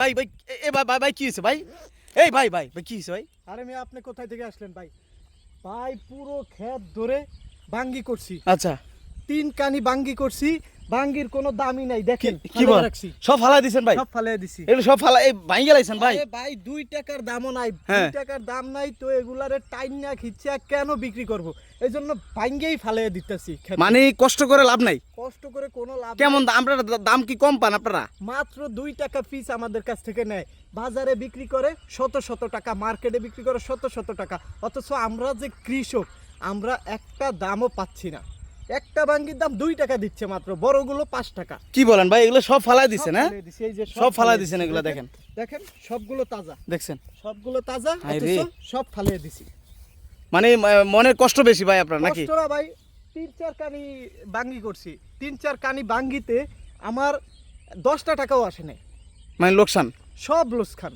ভাই ভাই ভাই কি হয়েছে ভাই? এই ভাই ভাই ভাই কি হয়েছে ভাই? আরে মিয়া, আপনি কোথায় থেকে আসলেন ভাই? ভাই পুরো ক্ষেত ধরে বাঙ্গি করছি, আচ্ছা 3 কানি বাঙ্গি করছি। বাঙ্গির কোনো দামই নাই, দেখেন কি বল? সব ফালাই দিছেন ভাই? সব ফালিয়ে দিছি। এগুলো সব ফালাই ভাঙি গেলাইছেন ভাই? আরে ভাই 2 টাকার দামও নাই, 2 হ্যাঁ। টাকার দাম নাই তো এগুলারে টাইনা খিচ্ছা কেন বিক্রি করব? এইজন্য ভাঙ্গেই ফালিয়ে দিতেছি। মানে কষ্ট করে লাভ নাই? কষ্ট করে কোনো লাভ কেমন নাই। আপনারা দাম কি কম পান আপনারা? মাত্র 2 টাকা পিস আমাদের কাছ থেকে নেয়। বাজারে বিক্রি করে শত শত টাকা, মার্কেটে বিক্রি করে শত শত টাকা। অথচ আমরা যে কৃষক, আমরা একটা দামও পাচ্ছি না। একটা বাঙ্গির দাম 2 টাকা দিচ্ছে মাত্র, বড়গুলো 5 টাকা। কি বলেন ভাই? এগুলো সব ফালাই দিছেন? সব হ্যাঁ, ফালিয়ে দিছি, এই যে সব ফালাই ফালিয়ে দিছেন দিছি। এগুলো দেখেন। দেখেন সবগুলো তাজা, দেখছেন? সবগুলো তাজা, হায় রে। অথচ সব ফালিয়ে দিছি। মানে মনের কষ্ট বেশি ভাই আপনার নাকি? কষ্টরা ভাই, 3-4 কানি বাঙ্গি করছি, 3-4 কানি বাঙ্গিতে আমার 10টা টাকাও আসে নাই, মানে লোকসান? সব লোকসান।